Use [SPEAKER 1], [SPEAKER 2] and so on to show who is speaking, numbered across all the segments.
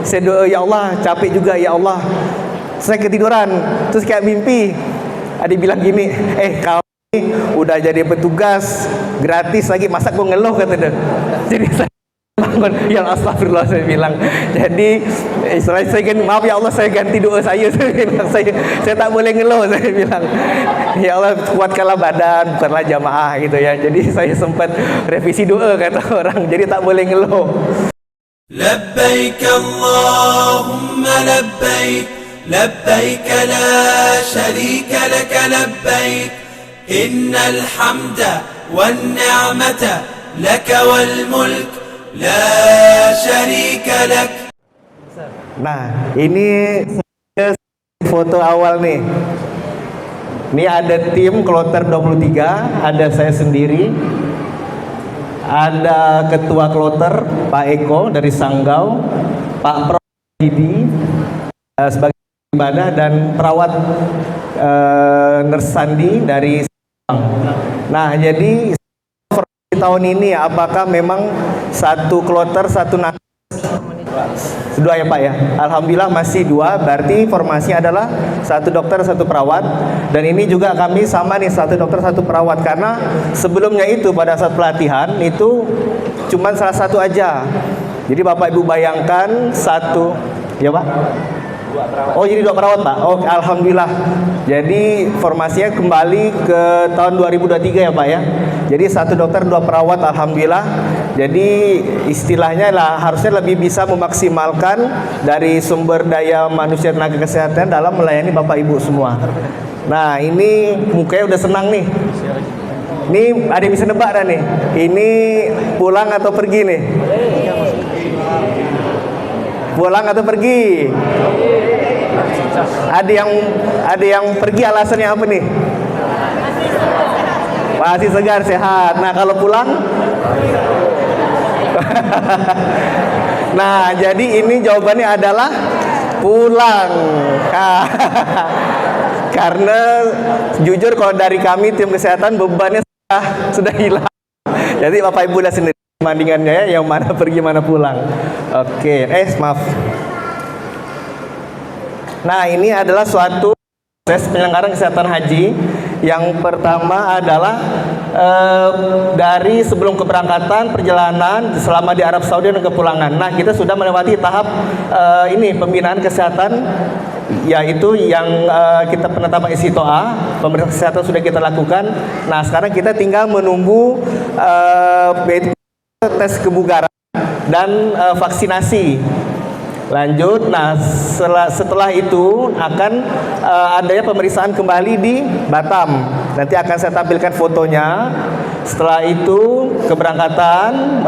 [SPEAKER 1] saya doa, ya Allah capek juga ya Allah, saya ketiduran, terus kayak mimpi ada bilang gini, kau ini udah jadi petugas gratis lagi, masa kau ngeluh, kata dia. Jadi saya bangun, ya astagfirullah, saya bilang. Jadi istilahnya saya ganti, maaf ya Allah, saya ganti doa saya bilang, saya tak boleh ngeluh, saya bilang. Ya Allah, kuatkanlah badan, bukanlah jamaah gitu ya. Jadi saya sempat revisi doa, kata orang, jadi tak boleh ngeluh.
[SPEAKER 2] Labbaik Allahumma labbaik, labbaik la syarika laka labbaik, innal hamda wan ni'mata laka wal mulk la syarika lak.
[SPEAKER 1] Nah, ini foto awal nih. Ini ada tim Kloter 23, ada saya sendiri, ada ketua Kloter Pak Eko dari Sanggau, Pak Prof Didi sebagai ibadah, dan perawat Nersandi dari Sabang. Nah, jadi tahun ini apakah memang satu Kloter satu nakes? Dua ya Pak ya, alhamdulillah masih dua, berarti formasinya adalah satu dokter satu perawat. Dan ini juga kami sama nih, satu dokter satu perawat, karena sebelumnya itu pada saat pelatihan itu cuman salah satu aja. Jadi Bapak Ibu bayangkan satu, ya Pak? Oh, jadi dua perawat Pak? Oh, alhamdulillah. Jadi formasinya kembali ke tahun 2023 ya Pak ya. Jadi satu dokter dua perawat, alhamdulillah. Jadi istilahnya lah harusnya lebih bisa memaksimalkan dari sumber daya manusia tenaga kesehatan dalam melayani Bapak Ibu semua. Nah, ini mukanya udah senang nih. Ini ada yang bisa nebak dah nih. Ini pulang atau pergi nih? Pulang atau pergi? Ada yang pergi, alasannya apa nih? Masih segar, sehat. Nah, kalau pulang? Nah, jadi ini jawabannya adalah pulang. Karena jujur kalau dari kami tim kesehatan bebannya sudah hilang. Jadi Bapak Ibu udah sendiri perbandingannya ya, yang mana pergi mana pulang. Oke, maaf. Nah, ini adalah suatu proses penyelenggaraan kesehatan haji. Yang pertama adalah dari sebelum keberangkatan, perjalanan selama di Arab Saudi dan kepulangan. Nah, kita sudah melewati tahap ini pembinaan kesehatan, yaitu yang kita penetapan istiqtoah, pemeriksaan kesehatan sudah kita lakukan. Nah, sekarang kita tinggal menunggu tes kebugaran dan vaksinasi. Lanjut, nah setelah itu akan adanya pemeriksaan kembali di Batam. Nanti akan saya tampilkan fotonya. Setelah itu keberangkatan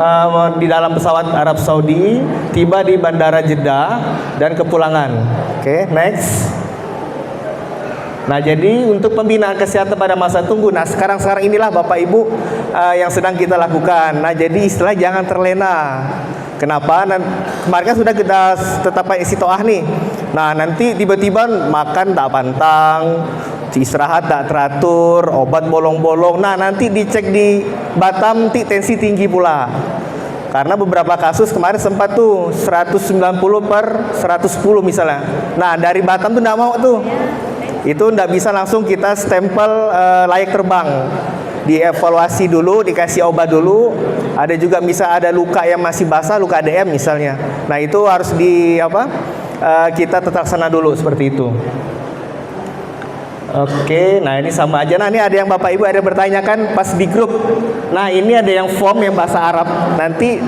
[SPEAKER 1] di dalam pesawat Arab Saudi, tiba di Bandara Jeddah, dan kepulangan. Oke, next. Nah, jadi untuk pembinaan kesehatan pada masa tunggu, nah sekarang inilah Bapak Ibu yang sedang kita lakukan. Nah, jadi istilah jangan terlena. Kenapa? Kemarin kan sudah kita tetapkan istiqtoah nih. Nah, nanti tiba-tiba makan tak pantang, istirahat tak teratur, obat bolong-bolong. Nah, nanti dicek di Batam, tensi tinggi pula. Karena beberapa kasus kemarin sempat tuh 190/110 misalnya. Nah, dari Batam tuh enggak mau tuh. Itu enggak bisa langsung kita stempel layak terbang. Dievaluasi dulu, dikasih obat dulu. Ada juga bisa ada luka yang masih basah, luka DM misalnya. Nah, itu harus kita tetap sana dulu seperti itu. Oke, nah ini sama aja. Nah, ini ada yang Bapak Ibu ada bertanyakan pas di grup. Nah, ini ada yang form yang bahasa Arab. Nanti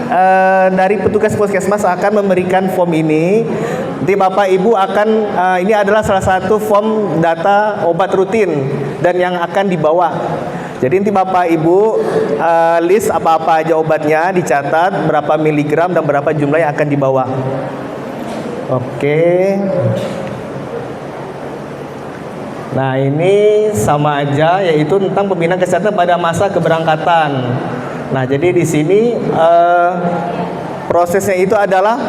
[SPEAKER 1] dari petugas puskesmas akan memberikan form ini. Nanti Bapak Ibu akan ini adalah salah satu form data obat rutin dan yang akan dibawa. Jadi nanti Bapak Ibu list apa-apa aja obatnya, dicatat berapa miligram dan berapa jumlah yang akan dibawa. Oke. Nah, ini sama aja, yaitu tentang pembinaan kesehatan pada masa keberangkatan. Nah, jadi di sini prosesnya itu adalah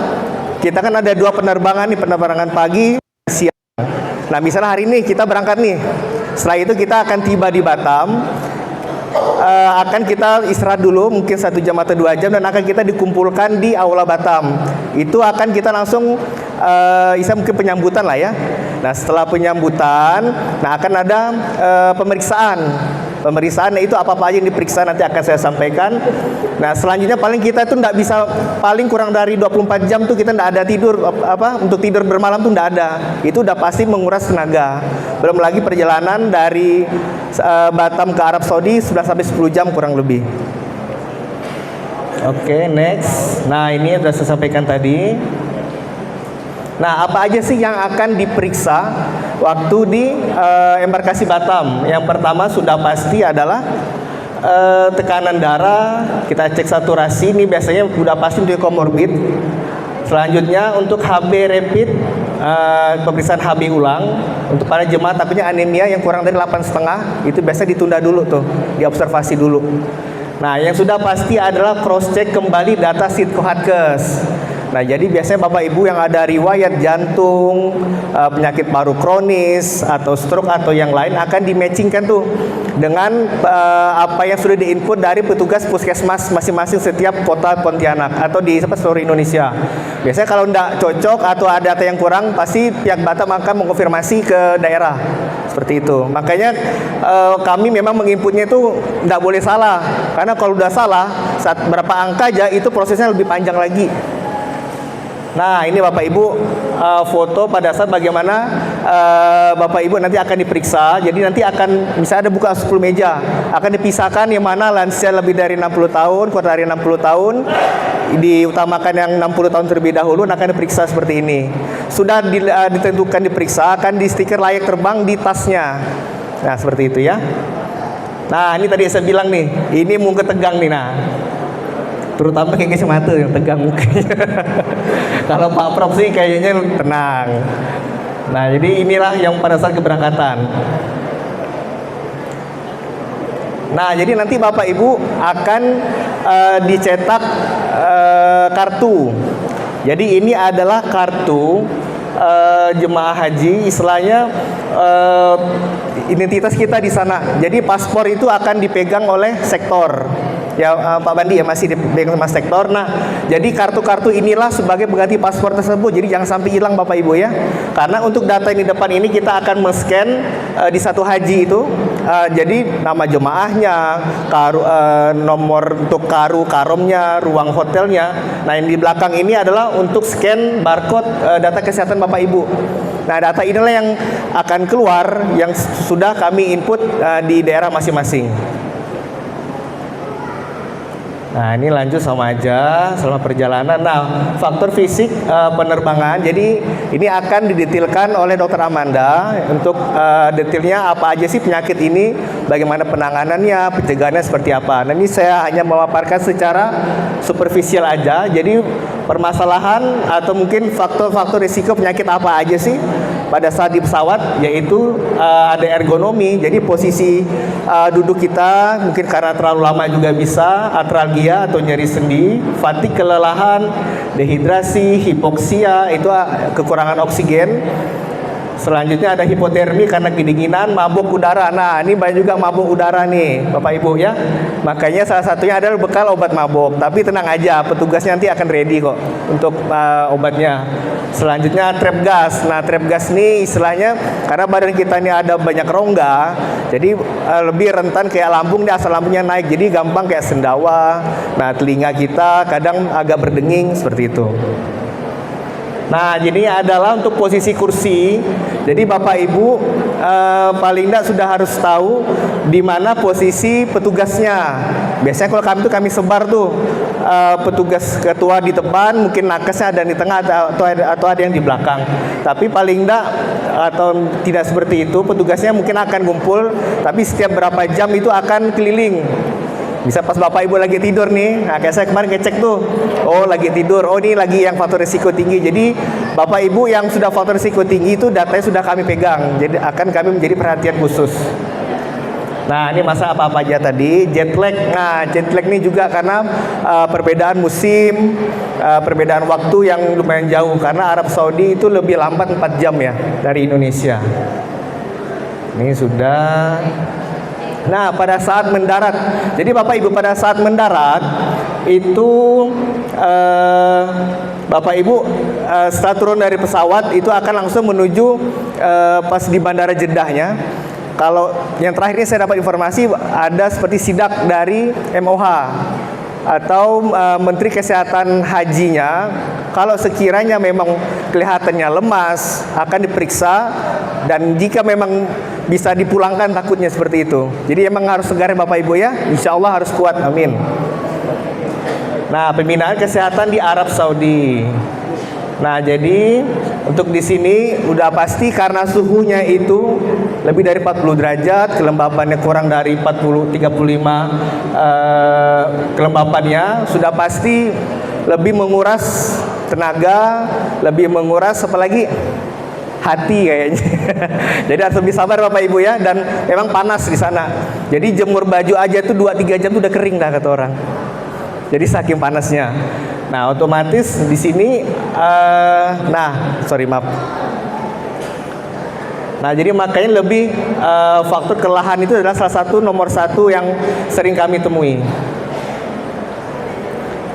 [SPEAKER 1] kita kan ada dua penerbangan nih, penerbangan pagi, siang. Nah, misalnya hari ini kita berangkat nih. Setelah itu kita akan tiba di Batam. akan kita istirahat dulu mungkin 1 jam atau 2 jam, dan akan kita dikumpulkan di Aula Batam. Itu akan kita langsung mungkin penyambutan lah ya. Nah, setelah penyambutan, nah akan ada pemeriksaan. Pemeriksaan itu apa-apa aja yang diperiksa nanti akan saya sampaikan. Nah, selanjutnya paling kita tuh nggak bisa, paling kurang dari 24 jam tuh kita nggak ada tidur, untuk tidur bermalam tuh nggak ada. Itu udah pasti menguras tenaga. Belum lagi perjalanan dari Batam ke Arab Saudi 11-10 jam kurang lebih. Oke, next. Nah, ini sudah saya sampaikan tadi. Nah, apa aja sih yang akan diperiksa waktu di embarkasi Batam? Yang pertama sudah pasti adalah tekanan darah, kita cek saturasi, ini biasanya sudah pasti untuk komorbid. Selanjutnya untuk HB rapid, pemeriksaan HB ulang. Untuk para jemaah takutnya anemia yang kurang dari 8,5, itu biasa ditunda dulu tuh, diobservasi dulu. Nah, yang sudah pasti adalah cross check kembali data Sidkohatkes. Nah, jadi biasanya Bapak Ibu yang ada riwayat jantung, penyakit paru kronis, atau stroke atau yang lain akan dimatchingkan tuh dengan apa yang sudah diinput dari petugas puskesmas masing-masing setiap kota Pontianak atau di seluruh Indonesia. Biasanya kalau tidak cocok atau ada data yang kurang, pasti pihak Batam akan mengonfirmasi ke daerah. Seperti itu. Makanya kami memang menginputnya itu tidak boleh salah. Karena kalau sudah salah, saat berapa angka aja itu prosesnya lebih panjang lagi. Nah, ini Bapak Ibu foto pada saat bagaimana Bapak Ibu nanti akan diperiksa. Jadi nanti akan misalnya ada buka 10 meja, akan dipisahkan yang mana lansia lebih dari 60 tahun, kurang dari 60 tahun, diutamakan yang 60 tahun terlebih dahulu, akan diperiksa seperti ini. Sudah ditentukan diperiksa, akan di stiker layak terbang di tasnya. Nah, seperti itu ya. Nah, ini tadi saya bilang nih, ini muka tegang nih. Nah, terutama kayak kacamata yang tegang mukanya. Kalau Pak Prof sih kayaknya tenang. Nah, jadi inilah yang pada saat keberangkatan. Nah, jadi nanti Bapak Ibu akan dicetak kartu. Jadi ini adalah kartu jemaah haji, istilahnya identitas kita di sana. Jadi paspor itu akan dipegang oleh sektor. Ya, Pak Bandi ya masih dipegang sama sektor. Nah, jadi kartu-kartu inilah sebagai pengganti paspor tersebut. Jadi jangan sampai hilang Bapak Ibu ya. Karena untuk data yang di depan ini kita akan men-scan di satu haji itu. Jadi nama jemaahnya, nomor untuk karomnya, ruang hotelnya. Nah, yang di belakang ini adalah untuk scan barcode data kesehatan Bapak Ibu. Nah, data inilah yang akan keluar yang sudah kami input di daerah masing-masing. Nah, ini lanjut sama aja selama perjalanan. Nah, faktor fisik penerbangan. Jadi ini akan didetailkan oleh Dr. Amanda untuk detailnya apa aja sih penyakit ini, bagaimana penanganannya, pencegahannya seperti apa. Nah, ini saya hanya memaparkan secara superficial aja. Jadi permasalahan atau mungkin faktor-faktor risiko penyakit apa aja sih pada saat di pesawat, yaitu ada ergonomi. Jadi posisi duduk kita mungkin karena terlalu lama juga bisa artralgia atau nyeri sendi, fatigue, kelelahan, dehidrasi, hipoksia, itu kekurangan oksigen. Selanjutnya ada hipotermi karena kedinginan, mabuk udara. Nah, ini banyak juga mabuk udara nih Bapak Ibu ya. Makanya salah satunya adalah bekal obat mabuk. Tapi tenang aja, petugasnya nanti akan ready kok untuk obatnya. Selanjutnya trap gas. Nah, trap gas ini istilahnya karena badan kita ini ada banyak rongga, jadi lebih rentan kayak lambung, dia asal lambungnya naik, jadi gampang kayak sendawa. Nah, telinga kita kadang agak berdenging seperti itu. Nah, jadi adalah untuk posisi kursi. Jadi Bapak Ibu paling tidak sudah harus tahu di mana posisi petugasnya. Biasanya kalau kami sebar tuh petugas ketua di depan, mungkin nakesnya ada di tengah atau ada yang di belakang. Tapi paling tidak atau tidak seperti itu, petugasnya mungkin akan kumpul, tapi setiap berapa jam itu akan keliling. Bisa pas Bapak Ibu lagi tidur nih, nah kayak saya kemarin ngecek tuh, oh lagi tidur, oh ini lagi yang faktor risiko tinggi. Jadi Bapak Ibu yang sudah faktor risiko tinggi itu datanya sudah kami pegang, jadi akan kami menjadi perhatian khusus. Nah, ini masa apa-apa aja tadi, jet lag. Nah, jet lag ini juga karena perbedaan musim, perbedaan waktu yang lumayan jauh, karena Arab Saudi itu lebih lambat 4 jam ya dari Indonesia. Ini sudah. Nah, pada saat mendarat, jadi Bapak Ibu pada saat mendarat itu Bapak Ibu setelah turun dari pesawat itu akan langsung menuju pas di Bandara Jeddahnya. Kalau yang terakhir ini saya dapat informasi ada seperti sidak dari MOH atau Menteri Kesehatan Hajinya. Kalau sekiranya memang kelihatannya lemas akan diperiksa, dan jika memang bisa dipulangkan takutnya seperti itu. Jadi emang harus segar Bapak Ibu ya, insya Allah harus kuat, amin. Nah, pembinaan kesehatan di Arab Saudi. Nah, jadi untuk di sini udah pasti karena suhunya itu lebih dari 40 derajat, kelembabannya kurang dari 35 kelembabannya, sudah pasti lebih menguras tenaga, lebih menguras apalagi hati kayaknya. Jadi harus lebih sabar Bapak Ibu ya, dan memang panas di sana. Jadi jemur baju aja tuh 2-3 jam tuh udah kering dah kata orang. Jadi saking panasnya. Nah, otomatis di sini Nah, jadi makanya lebih faktor kelelahan itu adalah nomor satu yang sering kami temui.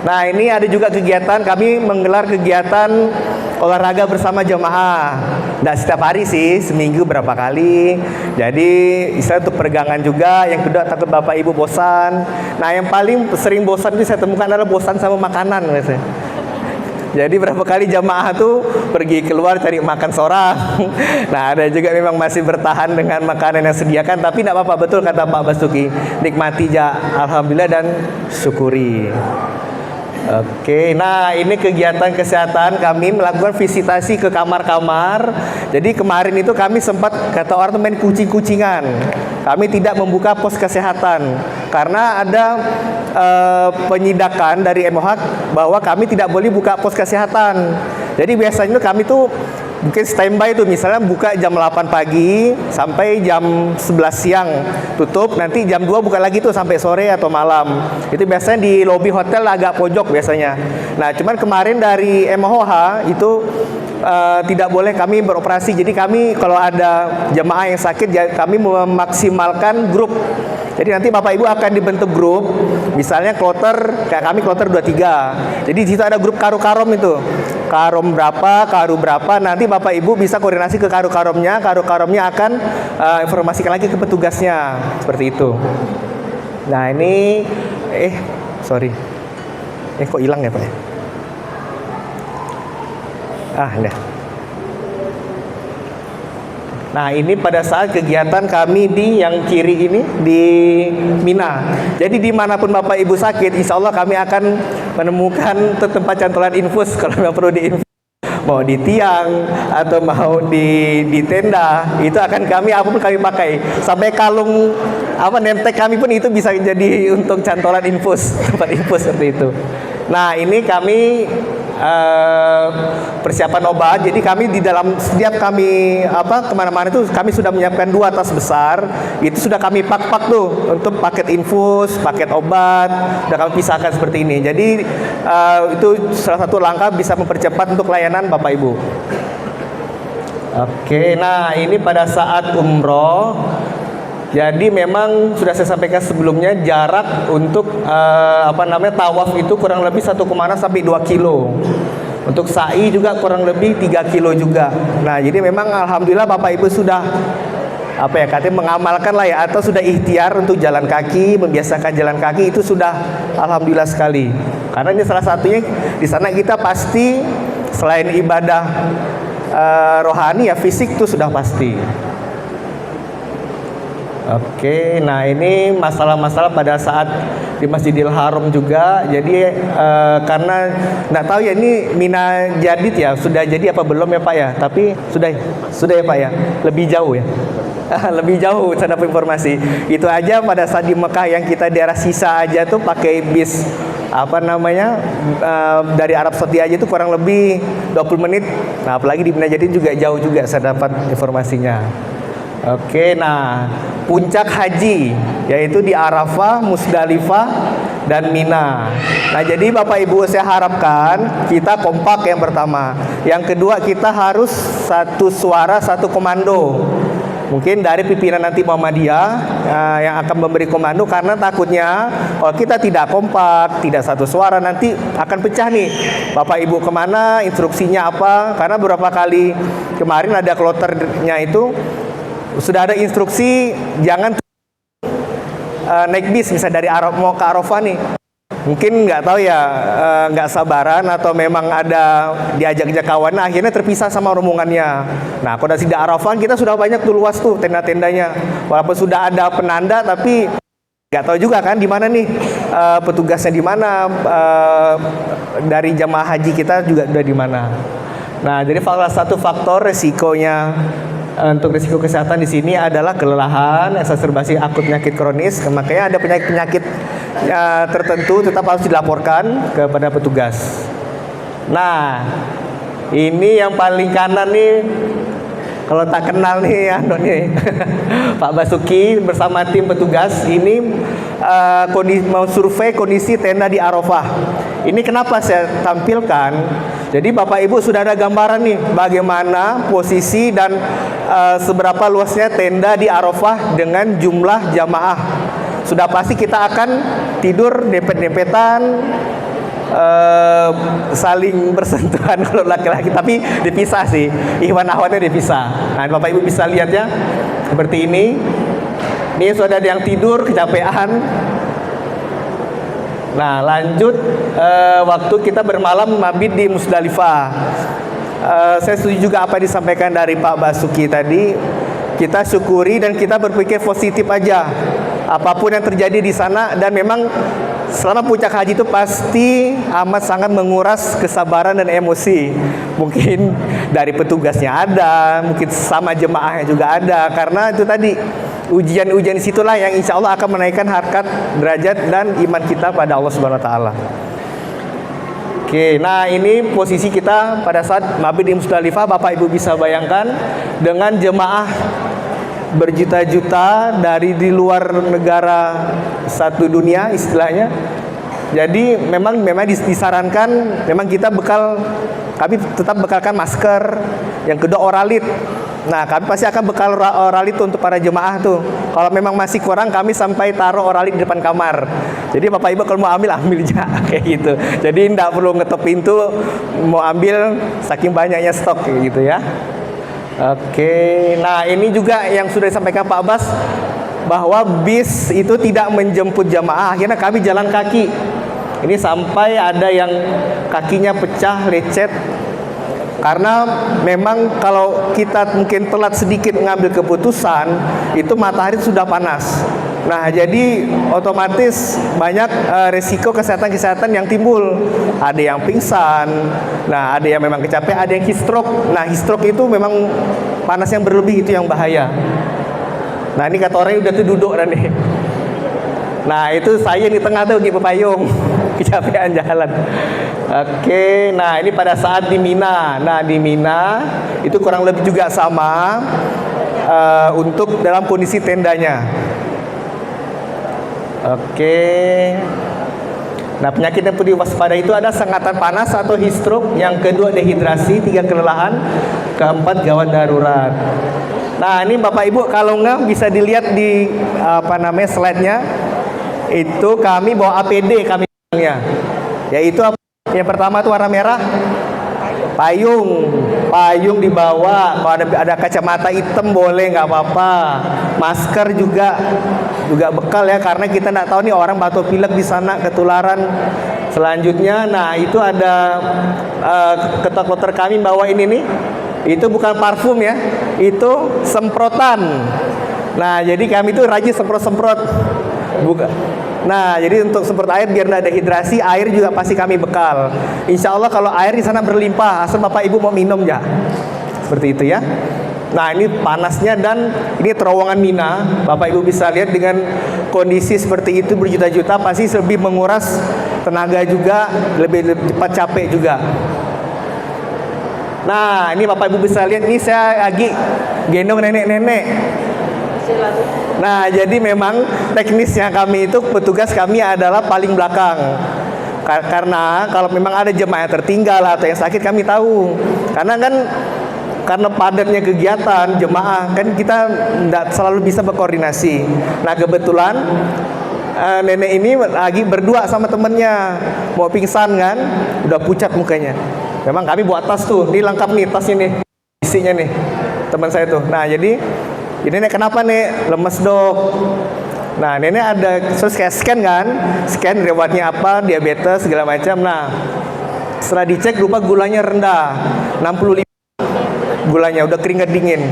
[SPEAKER 1] Nah, ini ada juga kegiatan, kami menggelar kegiatan olahraga bersama jamaah. Nggak setiap hari sih, seminggu berapa kali. Jadi istilah untuk peregangan juga. Yang kedua takut Bapak Ibu bosan. Nah, yang paling sering bosan itu saya temukan adalah bosan sama makanan biasanya. Jadi berapa kali jamaah tuh pergi keluar cari makan seorang. Nah, ada juga memang masih bertahan dengan makanan yang sediakan, tapi tidak apa-apa, betul kata Pak Basuki. Nikmati ya, alhamdulillah, dan syukuri. Oke, nah ini kegiatan kesehatan, kami melakukan visitasi ke kamar-kamar. Jadi kemarin itu kami sempat, kata orang tuh main kucing-kucingan. Kami tidak membuka pos kesehatan karena ada penyidakan dari MOH bahwa kami tidak boleh buka pos kesehatan. Jadi biasanya kami tuh mungkin standby itu, misalnya buka jam 8 pagi sampai jam 11 siang tutup, nanti jam 2 buka lagi tuh sampai sore atau malam. Itu biasanya di lobi hotel agak pojok biasanya. Nah, cuman kemarin dari MOH itu tidak boleh kami beroperasi. Jadi kami kalau ada jemaah yang sakit, kami memaksimalkan grup. Jadi nanti Bapak Ibu akan dibentuk grup, misalnya kloter, kayak kami kloter 23. Jadi di situ ada grup karu-karom itu. Karom berapa, karu berapa, nanti Bapak Ibu bisa koordinasi ke karu-karomnya, karu-karomnya akan informasikan lagi ke petugasnya, seperti itu. Nah, ini kok hilang ya Pak ya? Nah. Nah, ini pada saat kegiatan kami di yang kiri ini di Mina. Jadi dimanapun Bapak Ibu sakit, insya Allah kami akan menemukan tempat cantolan infus kalau memang perlu diinfus. Mau di tiang atau mau di tenda, itu akan kami apapun kami pakai. Sampai kalung nemtek kami pun itu bisa jadi untuk cantolan infus, tempat infus seperti itu. Nah, ini kami persiapan obat. Jadi kami di dalam setiap kami kemana-mana itu kami sudah menyiapkan 2 tas besar. Itu sudah kami pak tuh untuk paket infus, paket obat, sudah kami pisahkan seperti ini. Jadi itu salah satu langkah bisa mempercepat untuk layanan Bapak Ibu. Oke, nah ini pada saat umroh. Jadi memang sudah saya sampaikan sebelumnya, jarak untuk tawaf itu kurang lebih 1,6 sampai 2 kilo. Untuk sa'i juga kurang lebih 3 kilo juga. Nah, jadi memang alhamdulillah Bapak Ibu sudah katanya mengamalkan lah ya, atau sudah ikhtiar untuk jalan kaki, membiasakan jalan kaki, itu sudah alhamdulillah sekali. Karena ini salah satunya di sana kita pasti selain ibadah rohani ya fisik itu sudah pasti. Oke, nah ini masalah-masalah pada saat di Masjidil Haram juga. Jadi karena nggak tahu ya ini Mina Jadid ya, sudah jadi apa belum ya Pak ya? Tapi sudah ya Pak ya, lebih jauh ya. Lebih jauh saya dapat informasi. Itu aja pada saat di Mekah yang kita daerah sisa aja tuh pakai bis dari Arab Saudi aja itu kurang lebih 20 menit. Nah, apalagi di Mina Jadid juga jauh juga saya dapat informasinya. Oke, nah puncak haji yaitu di Arafah, Musdalifah, dan Mina. Nah, jadi Bapak Ibu saya harapkan kita kompak yang pertama. Yang kedua kita harus satu suara, satu komando. mungkin dari pimpinan nanti Muhammadiyah yang akan memberi komando, karena takutnya kalau kita tidak kompak, tidak satu suara, nanti akan pecah nih. Bapak Ibu kemana, instruksinya apa? Karena beberapa kali kemarin ada kloternya itu sudah ada instruksi jangan naik bis, misalnya dari mau ke Arafah nih. Mungkin nggak tahu ya, nggak sabaran atau memang ada diajak-ajak kawan, akhirnya terpisah sama rombongannya. Nah, kalau di Arafah kita sudah banyak tuh luas tuh tenda-tendanya. Walaupun sudah ada penanda, tapi nggak tahu juga kan di mana nih petugasnya, di mana dari jamaah haji kita juga udah di mana. Nah, jadi salah satu faktor resikonya untuk risiko kesehatan di sini adalah kelelahan, exacerbasi akut penyakit kronis. Makanya ada penyakit-penyakit tertentu tetap harus dilaporkan kepada petugas. Nah, ini yang paling kanan nih, kalau tak kenal nih, Pak Basuki bersama tim petugas ini mau survei kondisi tenda di Arafah. Ini kenapa saya tampilkan? Jadi Bapak Ibu sudah ada gambaran nih bagaimana posisi dan seberapa luasnya tenda di Arafah dengan jumlah jamaah. Sudah pasti kita akan tidur dempet-dempetan, saling bersentuhan kalau laki-laki, tapi dipisah sih, ikhwan akhwatnya dipisah. Nah, Bapak Ibu bisa lihat ya, seperti ini. Ini sudah ada yang tidur kecapean. Nah, lanjut waktu kita bermalam mabit di Musdalifah. Saya setuju juga apa disampaikan dari Pak Basuki tadi. Kita syukuri dan kita berpikir positif aja apapun yang terjadi di sana. Dan memang selama puncak haji itu pasti amat sangat menguras kesabaran dan emosi. Mungkin dari petugasnya ada, mungkin sama jemaahnya juga ada. Karena itu tadi, ujian-ujian situlah yang insya Allah akan menaikkan harkat, derajat, dan iman kita pada Allah Subhanahu Wa Taala. Oke, nah ini posisi kita pada saat mabit di Musdalifah. Bapak Ibu bisa bayangkan dengan jemaah berjuta-juta dari di luar negara satu dunia istilahnya. Jadi memang disarankan, memang kita kami tetap bekalkan masker. Yang kedua oralit. Nah, kami pasti akan bekal oralit untuk para jemaah tuh. Kalau memang masih kurang, kami sampai taruh oralit di depan kamar. Jadi Bapak Ibu kalau mau ambil aja kayak gitu. Jadi tidak perlu ngetok pintu mau ambil, saking banyaknya stok kayak gitu ya. Oke, nah ini juga yang sudah disampaikan Pak Bas, bahwa bis itu tidak menjemput jamaah. Akhirnya kami jalan kaki. Ini sampai ada yang kakinya pecah, lecet. Karena memang kalau kita mungkin telat sedikit mengambil keputusan, itu matahari sudah panas. Nah, jadi otomatis banyak resiko kesehatan yang timbul. Ada yang pingsan, nah ada yang memang kecapean, ada yang heat stroke. Nah, heat stroke itu memang panas yang berlebih, itu yang bahaya. Nah, ini kata orang udah tuh duduk dan nih. Nah, itu saya di tengah tuh gitu payung, kecapean jalan. Oke, nah ini pada saat di Mina. Nah, di Mina itu kurang lebih juga sama untuk dalam kondisi tendanya. Oke. Nah, penyakit yang perlu diwaspadai itu ada sengatan panas atau heat stroke, yang kedua dehidrasi, tiga kelelahan, keempat gawat darurat. Nah, ini Bapak Ibu kalau nggak bisa dilihat di slide-nya. Itu kami bawa APD kami bilangnya. Yaitu yang pertama itu warna merah, payung dibawa. Kalau ada kacamata hitam boleh, nggak apa-apa. Masker juga bekal ya, karena kita nggak tahu nih orang batuk pilek di sana ketularan. Selanjutnya, nah itu ada ketua kloter kami bawa ini nih. Itu bukan parfum ya, itu semprotan. Nah, jadi kami itu rajin semprot-semprot. Nah, jadi untuk semprot air biar tidak dehidrasi, air juga pasti kami bekal. Insya Allah kalau air di sana berlimpah, asal Bapak Ibu mau minum ya. Seperti itu ya. Nah, ini panasnya dan ini terowongan Mina. Bapak Ibu bisa lihat dengan kondisi seperti itu berjuta-juta pasti lebih menguras tenaga juga, lebih cepat capek juga. Nah, ini Bapak Ibu bisa lihat, ini saya lagi gendong nenek-nenek. Nah, jadi memang teknisnya kami itu, petugas kami adalah paling belakang. Karena kalau memang ada jemaah yang tertinggal atau yang sakit kami tahu. Karena kan karena padatnya kegiatan jemaah kan kita tidak selalu bisa berkoordinasi. Nah kebetulan nenek ini lagi berdua sama temennya, mau pingsan kan, udah pucat mukanya. Memang kami buat tas tuh, ini lengkap nih tasnya nih, isinya nih teman saya tuh. Nah jadi ini nenek kenapa nek? Lemes dok. Nah nenek ada terus kayak scan kan, scan riwayatnya apa, diabetes segala macam. Nah setelah dicek lupa gulanya rendah, 65 gulanya, udah keringat dingin.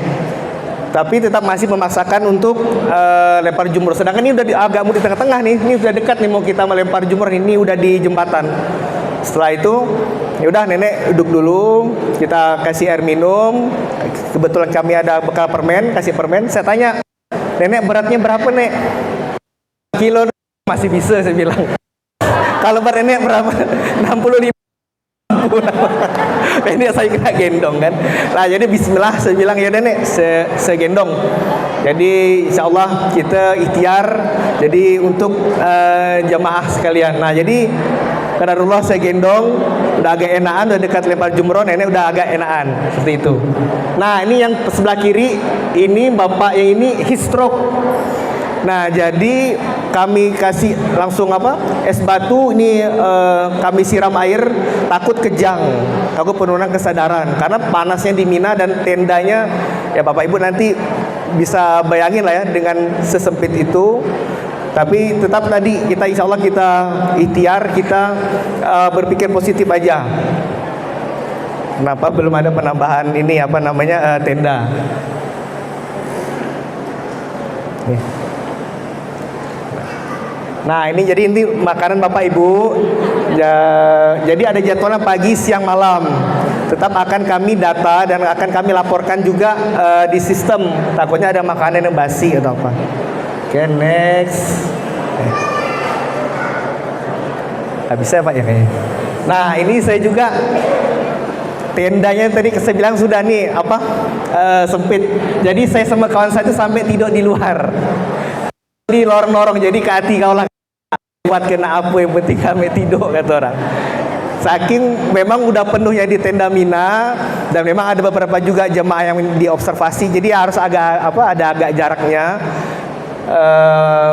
[SPEAKER 1] Tapi tetap masih memaksakan untuk lempar jumroh. Sedangkan ini udah agak mau di tengah-tengah nih, ini udah dekat nih mau kita melempar jumroh, ini udah di jembatan. Setelah itu, ya udah nenek duduk dulu, kita kasih air minum. Kebetulan kami ada bekal permen, kasih permen. Saya tanya, nenek beratnya berapa nek? Kilo masih bisa saya bilang. Kalau berat nenek berapa? 65. Ini saya kena gendong kan. Nah jadi bismillah saya bilang ya nenek saya gendong. Jadi insya Allah kita ikhtiar. Jadi untuk jamaah sekalian. Nah jadi kadarullah saya gendong, udah agak enakan, udah dekat lempar jumroh, nenek udah agak enakan seperti itu. Nah ini yang sebelah kiri, ini bapak yang ini heat stroke. Nah jadi kami kasih langsung es batu ini, kami siram air, takut kejang, takut penurunan kesadaran karena panasnya di Mina dan tendanya ya bapak ibu nanti bisa bayangin lah ya dengan sesempit itu. Tapi tetap tadi kita insya Allah kita ikhtiar, kita berpikir positif aja. Kenapa belum ada penambahan ini tenda? Nih. Nah ini jadi ini makanan bapak ibu ya, jadi ada jadwalnya pagi, siang, malam. Tetap akan kami data dan akan kami laporkan juga di sistem. Takutnya ada makanan yang basi atau apa. Oke, next. Nggak bisa ya pak ya kayaknya. Nah ini saya juga tendanya tadi saya bilang sudah nih sempit. Jadi saya sama kawan saya itu sampai tidur di luar. Di lorong-lorong, jadi ke hati kau lah buat kena apa yang penting kami tidur kata orang. Saking memang udah penuhnya di tenda Mina dan memang ada beberapa juga jemaah yang diobservasi, jadi harus ada agak jaraknya,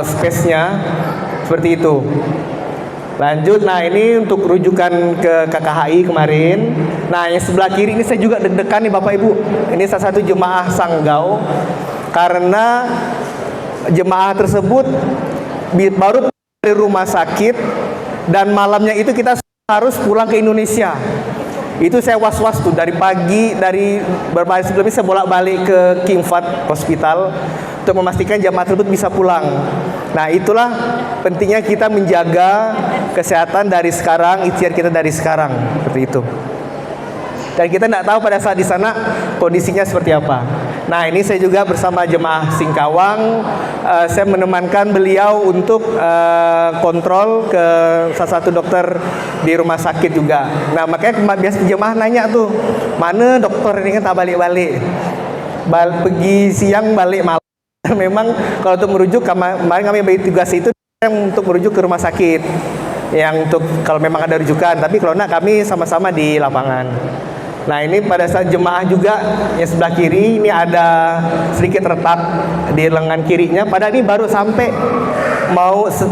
[SPEAKER 1] space-nya seperti itu. Lanjut, nah ini untuk rujukan ke KKHI kemarin. Nah yang sebelah kiri ini saya juga deg-degan nih Bapak Ibu. Ini salah satu jemaah Sanggau karena jemaah tersebut baru dari rumah sakit dan malamnya itu kita harus pulang ke Indonesia. Itu saya was-was tuh dari pagi, dari beberapa hari sebelumnya saya bolak-balik ke King Fahd Hospital untuk memastikan jemaah tersebut bisa pulang. Nah itulah pentingnya kita menjaga kesehatan dari sekarang, ikhtiar kita dari sekarang, seperti itu. Dan kita tidak tahu pada saat di sana kondisinya seperti apa. Nah ini saya juga bersama jemaah Singkawang, saya menemankan beliau untuk kontrol ke salah satu dokter di rumah sakit juga. Nah makanya biasa jemaah nanya tuh, mana dokter ini kan tak balik-balik, pergi siang balik malam. Memang kalau untuk merujuk, kemarin kami bagi tugas itu untuk merujuk ke rumah sakit yang untuk kalau memang ada rujukan, tapi kalau enggak kami sama-sama di lapangan. Nah ini pada saat jemaah juga yang sebelah kiri ini ada sedikit retak di lengan kirinya. Padahal ini baru sampai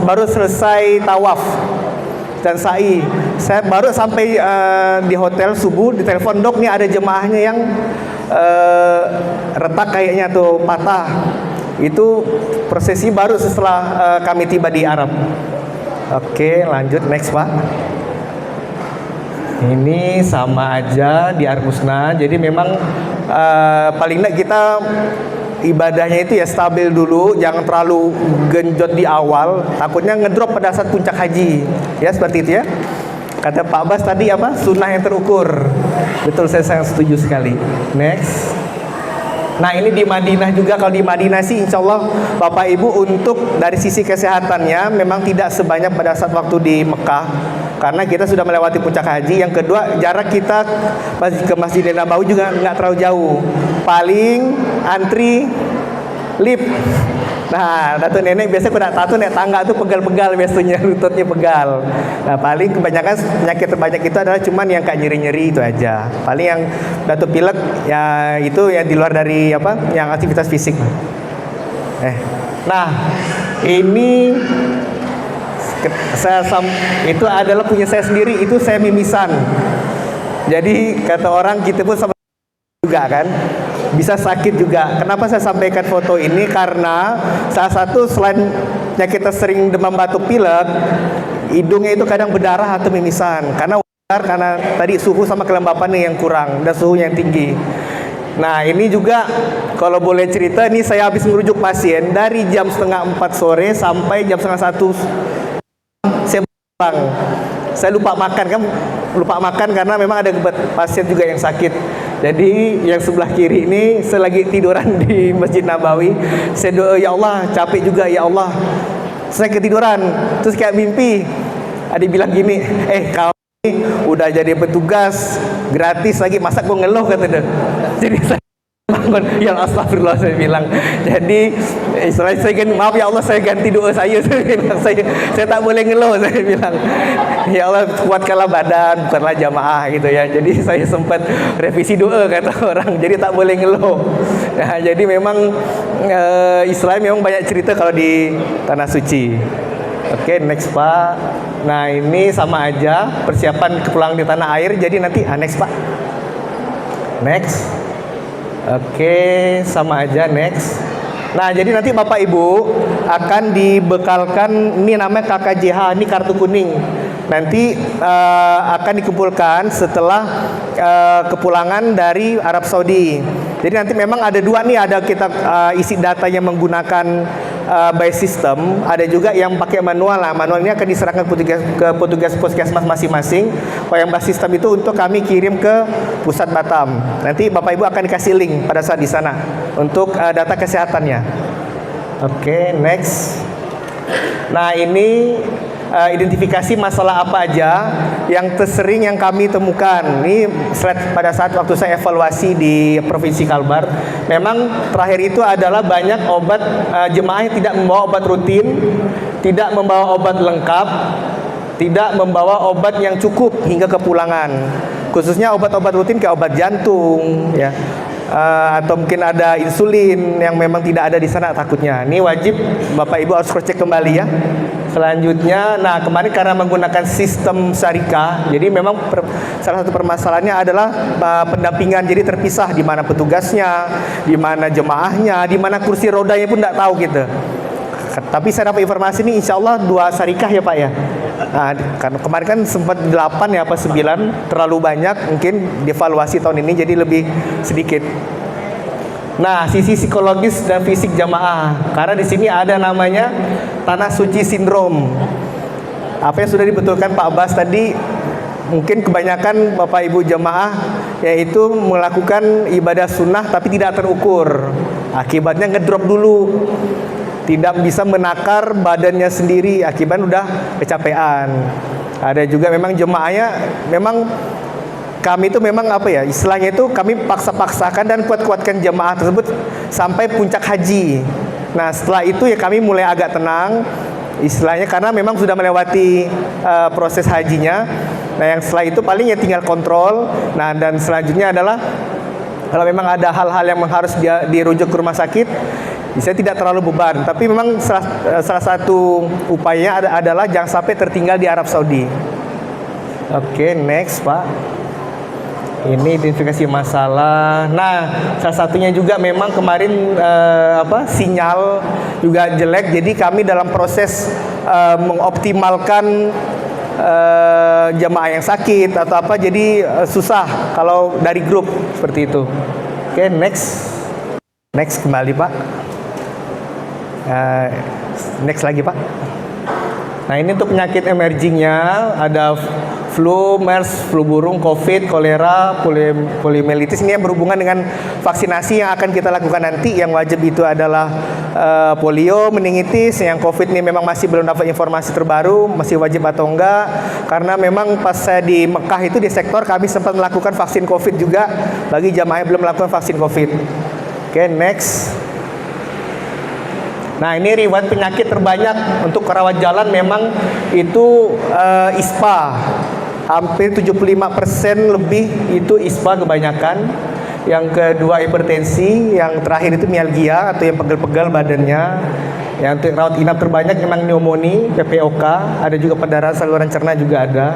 [SPEAKER 1] baru selesai tawaf dan sa'i. Saya baru sampai di hotel subuh, di telepon dok nih ada jemaahnya yang retak kayaknya tuh patah. Itu prosesi baru setelah kami tiba di Arab. Oke lanjut next pak. Ini sama aja di Armusna. Jadi memang paling tidak kita ibadahnya itu ya stabil dulu, jangan terlalu genjot di awal, takutnya ngedrop pada saat puncak haji. Ya seperti itu ya. Kata Pak Bas tadi sunnah yang terukur. Betul, saya sangat setuju sekali. Next. Nah ini di Madinah juga. Kalau di Madinah sih insya Allah Bapak Ibu untuk dari sisi kesehatannya memang tidak sebanyak pada saat waktu di Mekah, karena kita sudah melewati puncak haji. Yang kedua, jarak kita ke Masjidil Nabawi juga nggak terlalu jauh. Paling antri lift Nah, Datuk Nenek biasanya kena tato naik tangga tuh pegal-pegal biasanya, lututnya pegal. Nah, paling kebanyakan penyakit terbanyak itu adalah cuman yang kayak nyeri-nyeri itu aja. Paling yang Datuk pilek ya itu ya di luar dari apa? Yang aktivitas fisik. Nah, ini itu adalah punya saya sendiri, itu saya mimisan. Jadi kata orang kita pun sama juga kan, bisa sakit juga. Kenapa saya sampaikan foto ini? Karena salah satu selain kita sering demam batuk pilek, hidungnya itu kadang berdarah atau mimisan karena tadi suhu sama kelembapannya yang kurang dan suhu yang tinggi. Nah, ini juga kalau boleh cerita, ini saya habis merujuk pasien dari jam 3:30 sore sampai jam 1:30 saya pulang. Saya lupa makan karena memang ada pasien juga yang sakit. Jadi yang sebelah kiri ini saya lagi tiduran di Masjid Nabawi. Saya doa, ya Allah, capek juga ya Allah. Saya ketiduran, terus kayak mimpi. Ada bilang gini, kau udah jadi petugas gratis lagi, masa kau ngeluh, kata dia. Jadi saya bangun, ya astagfirullah, saya bilang. Jadi istilahnya saya maaf ya Allah, saya ganti doa saya bilang, saya tak boleh ngeluh, saya bilang. Ya Allah, kuatkanlah badan, bukanlah jamaah gitu ya. Jadi saya sempat revisi doa, kata orang. Jadi tak boleh ngeluh. Nah, jadi memang Islam memang banyak cerita kalau di tanah suci. Oke, next Pak. Nah, ini sama aja persiapan kepulangan di tanah air. Jadi nanti next Pak. Next. Oke, sama aja, next. Nah, jadi nanti Bapak Ibu akan dibekalkan, ini namanya KKJH, ini kartu kuning. Nanti akan dikumpulkan setelah kepulangan dari Arab Saudi. Jadi nanti memang ada dua nih, ada kita isi datanya menggunakan by system, ada juga yang pakai manual. Nah, manual ini akan diserahkan ke petugas puskesmas masing-masing. Kalau yang by system itu untuk kami kirim ke pusat Batam. Nanti Bapak Ibu akan dikasih link pada saat di sana untuk data kesehatannya. Oke, next. Nah, ini identifikasi masalah apa aja yang tersering yang kami temukan. Ini slide pada saat waktu saya evaluasi di Provinsi Kalbar. Memang terakhir itu adalah banyak obat jemaah yang tidak membawa obat rutin, tidak membawa obat lengkap, tidak membawa obat yang cukup hingga kepulangan. Khususnya obat-obat rutin kayak obat jantung, ya. Atau mungkin ada insulin yang memang tidak ada di sana takutnya. Ini wajib Bapak Ibu harus cross check kembali ya. Selanjutnya, nah kemarin karena menggunakan sistem syarikah, jadi memang salah satu permasalahannya adalah pendampingan. Jadi terpisah di mana petugasnya, di mana jemaahnya, di mana kursi rodanya pun tidak tahu gitu. Tapi saya dapat informasi ini insya Allah 2 syarikah ya Pak ya. Nah, kemarin kan sempat 8 ya apa 9, terlalu banyak, mungkin dievaluasi tahun ini jadi lebih sedikit. Nah, sisi psikologis dan fisik jamaah, karena di sini ada namanya tanah suci sindrom. Apa yang sudah dibetulkan Pak Abbas tadi, mungkin kebanyakan Bapak Ibu jamaah yaitu melakukan ibadah sunnah tapi tidak terukur. Akibatnya ngedrop dulu, tidak bisa menakar badannya sendiri, akibat udah kecapean. Ada juga memang jemaahnya, memang kami itu memang apa ya, istilahnya itu kami paksa-paksakan dan kuat-kuatkan jemaah tersebut sampai puncak haji. Nah, setelah itu ya kami mulai agak tenang, istilahnya karena memang sudah melewati proses hajinya. Nah, yang setelah itu paling ya tinggal kontrol. Nah, dan selanjutnya adalah kalau memang ada hal-hal yang harus dirujuk ke rumah sakit, bisa tidak terlalu beban. Tapi memang salah satu upayanya adalah jangan sampai tertinggal di Arab Saudi. Oke, next Pak. Ini identifikasi masalah. Nah, salah satunya juga memang kemarin sinyal juga jelek. Jadi kami dalam proses mengoptimalkan jamaah yang sakit atau apa, jadi susah kalau dari grup seperti itu. Oke, next kembali Pak. Next lagi Pak. Nah, ini untuk penyakit emergingnya ada flu, MERS, flu burung, COVID, kolera, poliomyelitis. Ini yang berhubungan dengan vaksinasi yang akan kita lakukan nanti. Yang wajib itu adalah polio, meningitis. Yang COVID ini memang masih belum dapat informasi terbaru, masih wajib atau enggak. Karena memang pas saya di Mekah itu di sektor kami sempat melakukan vaksin COVID juga bagi jamaah yang belum melakukan vaksin COVID. Oke, next. Nah, ini riwayat penyakit terbanyak untuk kerawat jalan memang itu ISPA. Hampir 75% lebih itu ISPA kebanyakan. Yang kedua hipertensi, yang terakhir itu mialgia atau yang pegel-pegel badannya. Yang untuk rawat inap terbanyak memang pneumonia, PPOK, ada juga pendarahan saluran cerna juga ada.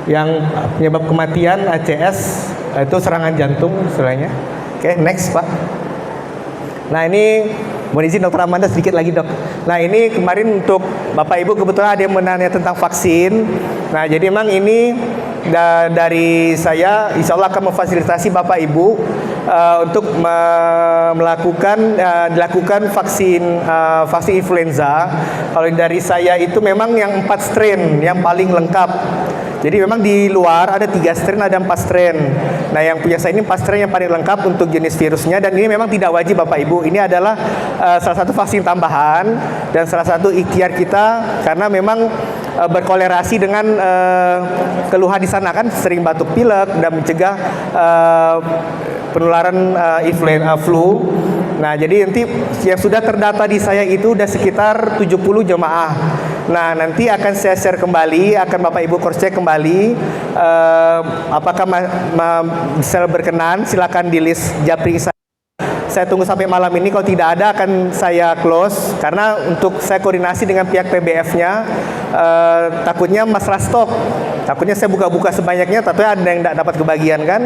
[SPEAKER 1] Yang penyebab kematian ACS itu serangan jantung istilahnya. Oke, next Pak. Nah, ini mohon izin Dokter Amanda sedikit lagi Dok. Nah, ini kemarin untuk Bapak Ibu kebetulan ada yang menanya tentang vaksin. Nah, jadi memang ini dari saya insya Allah akan memfasilitasi Bapak Ibu untuk dilakukan vaksin influenza. Kalau dari saya itu memang yang 4 strain yang paling lengkap. Jadi memang di luar ada 3 strain, ada 4 strain. Nah, yang punya saya ini 4 strain yang paling lengkap untuk jenis virusnya, dan ini memang tidak wajib Bapak Ibu. Ini adalah salah satu vaksin tambahan dan salah satu ikhtiar kita karena memang berkolerasi dengan keluhan di sana kan sering batuk pilek dan mencegah penularan influenza flu. Nah, jadi nanti yang sudah terdata di saya itu udah sekitar 70 jemaah. Nah, nanti akan saya share kembali, akan Bapak Ibu cross check kembali apakah bisa berkenan, silakan di list Japri saya. Saya tunggu sampai malam ini, kalau tidak ada akan saya close karena untuk saya koordinasi dengan pihak PBF-nya, takutnya masalah stok. Takutnya saya buka-buka sebanyaknya, tapi ada yang tidak dapat kebagian kan.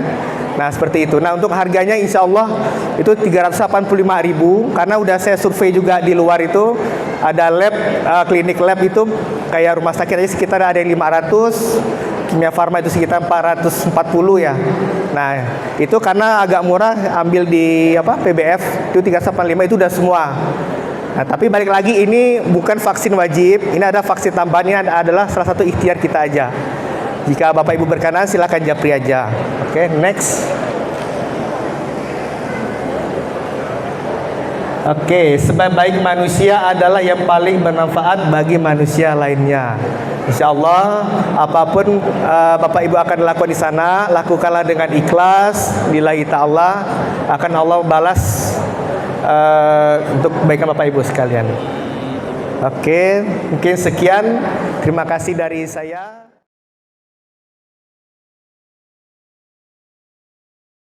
[SPEAKER 1] Nah, seperti itu. Nah, untuk harganya insya Allah itu 385.000 karena udah saya survei juga di luar itu ada lab, klinik lab itu kayak rumah sakit aja sekitar ada yang 500. Kimia Farma itu sekitar 440 ya. Nah, itu karena agak murah ambil di PBF itu 385 itu udah semua. Nah, tapi balik lagi ini bukan vaksin wajib, ini ada vaksin tambahan, ini adalah salah satu ikhtiar kita aja. Jika Bapak Ibu berkenan silakan japri aja. Oke, next. Oke, sebaik-baik manusia adalah yang paling bermanfaat bagi manusia lainnya. Insya Allah, apapun Bapak Ibu akan lakukan di sana, lakukanlah dengan ikhlas. Lillahi ta'ala, akan Allah balas untuk kebaikan Bapak Ibu sekalian. Oke, mungkin sekian. Terima kasih dari saya.